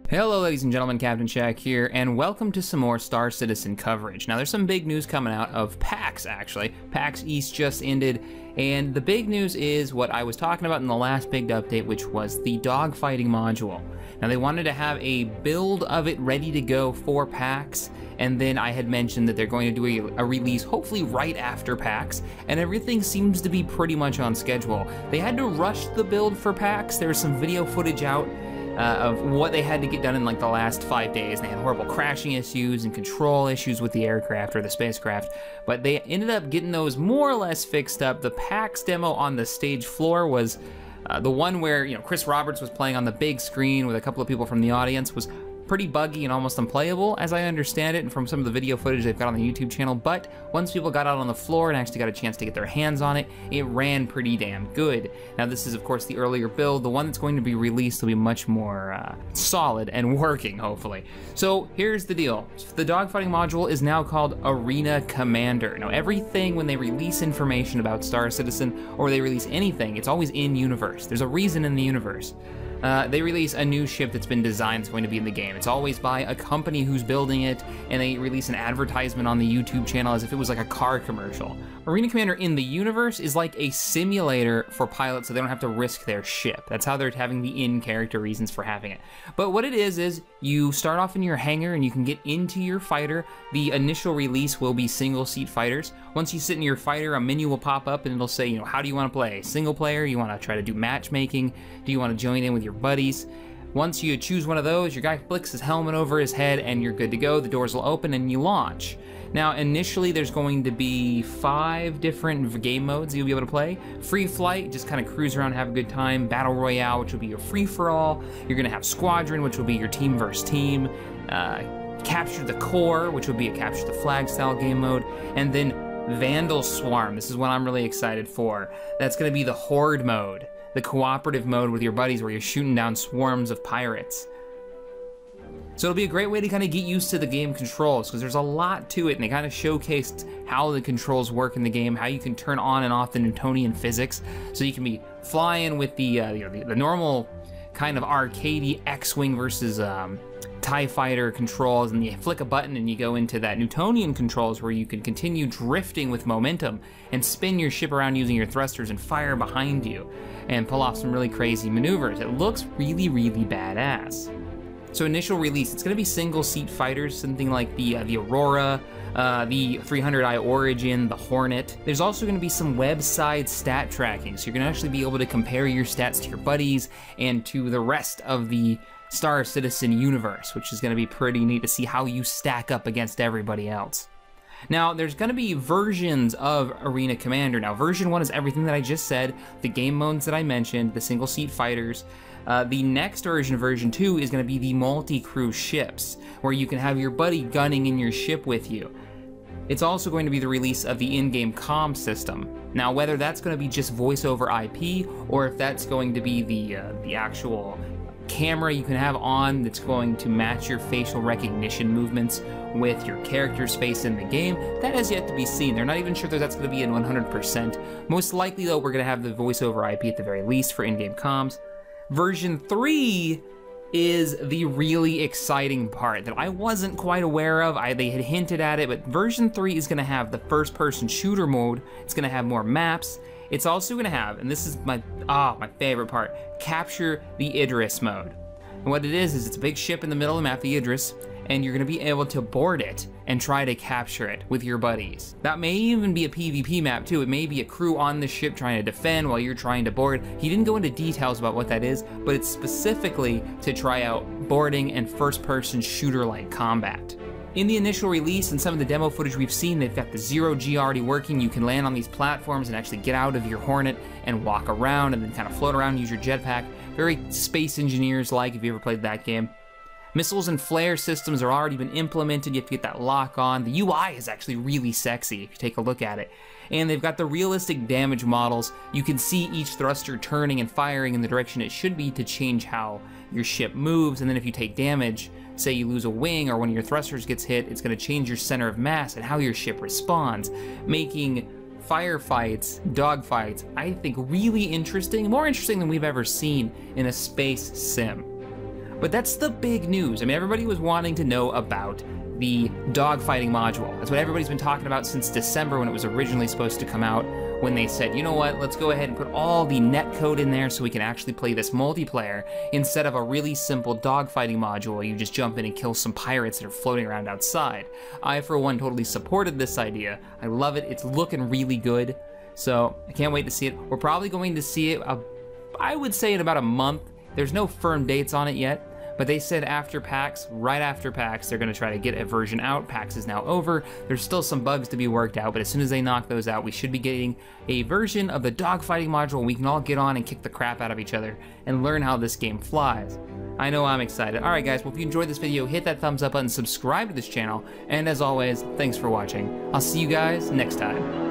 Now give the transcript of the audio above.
Hello ladies and gentlemen, CaptainShack here, and welcome to some more Star Citizen coverage. Now there's some big news coming out of PAX actually. PAX East just ended, and the big news is what I was talking about in the last big update, which was the dogfighting module. Now they wanted to have a build of it ready to go for PAX, and then I had mentioned that they're going to do a release hopefully right after PAX, and everything seems to be pretty much on schedule. They had to rush the build for PAX. There's some video footage out of what they had to get done in like the last 5 days. They had horrible crashing issues and control issues with the aircraft or the spacecraft, but they ended up getting those more or less fixed up. The PAX demo on the stage floor was the one where, you know, Chris Roberts was playing on the big screen with a couple of people from the audience. Was pretty buggy and almost unplayable, as I understand it, and from some of the video footage they've got on the YouTube channel, but once people got out on the floor and actually got a chance to get their hands on it, it ran pretty damn good. Now this is of course the earlier build. The one that's going to be released will be much more solid and working, hopefully. So here's the deal. The dogfighting module is now called Arena Commander. Now everything when they release information about Star Citizen, or they release anything, it's always in universe. There's a reason in the universe. They release a new ship that's been designed that's going to be in the game. It's always by a company who's building it, and they release an advertisement on the YouTube channel as if it was like a car commercial. Arena Commander in the universe is like a simulator for pilots so they don't have to risk their ship. That's how they're having the in-character reasons for having it. But what it is you start off in your hangar and you can get into your fighter. The initial release will be single-seat fighters. Once you sit in your fighter, a menu will pop up and it'll say, you know, how do you want to play? Single player? You want to try to do matchmaking? Do you want to join in with your buddies? Once you choose one of those, your guy flicks his helmet over his head and you're good to go. The doors will open and you launch. Now, initially there's going to be 5 different game modes you'll be able to play. Free flight, just kind of cruise around, have a good time. Battle Royale, which will be your free-for-all. You're gonna have Squadron, which will be your team versus team. Capture the Core, which will be a capture the flag style game mode. And then Vandals Swarm, this is what I'm really excited for. That's gonna be the Horde mode, the cooperative mode with your buddies where you're shooting down swarms of pirates. So it'll be a great way to kind of get used to the game controls, because there's a lot to it, and they kind of showcased how the controls work in the game, how you can turn on and off the Newtonian physics, so you can be flying with the normal kind of arcadey X-Wing versus TIE Fighter controls, and you flick a button and you go into that Newtonian controls where you can continue drifting with momentum and spin your ship around using your thrusters and fire behind you and pull off some really crazy maneuvers. It looks really, really badass. So initial release, it's gonna be single-seat fighters, something like the Aurora, the 300i Origin, the Hornet. There's also gonna be some website stat tracking, so you're gonna actually be able to compare your stats to your buddies and to the rest of the Star Citizen universe, which is gonna be pretty neat to see how you stack up against everybody else. Now, there's gonna be versions of Arena Commander. Now, version 1 is everything that I just said, the game modes that I mentioned, the single-seat fighters. The next version, version 2, is gonna be the multi-crew ships, where you can have your buddy gunning in your ship with you. It's also going to be the release of the in-game comm system. Now, whether that's gonna be just voice over IP, or if that's going to be the actual camera you can have on that's going to match your facial recognition movements with your character space in the game, that has yet to be seen. They're not even sure that that's going to be in 100%. Most likely though, we're going to have the voice over IP at the very least for in-game comms. Version 3 is the really exciting part that I wasn't quite aware of. They had hinted at it, but version 3 is going to have the first-person shooter mode. It's going to have more maps. It's also going to have, and this is my favorite part, capture the Idris mode. And what it is it's a big ship in the middle of the map, the Idris, and you're gonna be able to board it and try to capture it with your buddies. That may even be a PvP map too. It may be a crew on the ship trying to defend while you're trying to board. He didn't go into details about what that is, but it's specifically to try out boarding and first-person shooter-like combat. In the initial release and some of the demo footage we've seen, they've got the zero-G already working. You can land on these platforms and actually get out of your Hornet and walk around and then kind of float around and use your jetpack. Very Space Engineers-like if you ever played that game. Missiles and flare systems are already been implemented. You have to get that lock on. The UI is actually really sexy if you take a look at it. And they've got the realistic damage models. You can see each thruster turning and firing in the direction it should be to change how your ship moves. And then if you take damage, say you lose a wing or one of your thrusters gets hit, it's going to change your center of mass and how your ship responds, making firefights, dogfights, I think really interesting, more interesting than we've ever seen in a space sim. But that's the big news. I mean, everybody was wanting to know about the dogfighting module. That's what everybody's been talking about since December when it was originally supposed to come out, when they said, you know what, let's go ahead and put all the netcode in there so we can actually play this multiplayer instead of a really simple dogfighting module. You just jump in and kill some pirates that are floating around outside. I, for one, totally supported this idea. I love it. It's looking really good. So I can't wait to see it. We're probably going to see it, I would say, in about a month. There's no firm dates on it yet. But they said after PAX, right after PAX, they're gonna try to get a version out. PAX is now over. There's still some bugs to be worked out, but as soon as they knock those out, we should be getting a version of the dogfighting module we can all get on and kick the crap out of each other and learn how this game flies. I know I'm excited. All right, guys, well, if you enjoyed this video, hit that thumbs up button, subscribe to this channel, and as always, thanks for watching. I'll see you guys next time.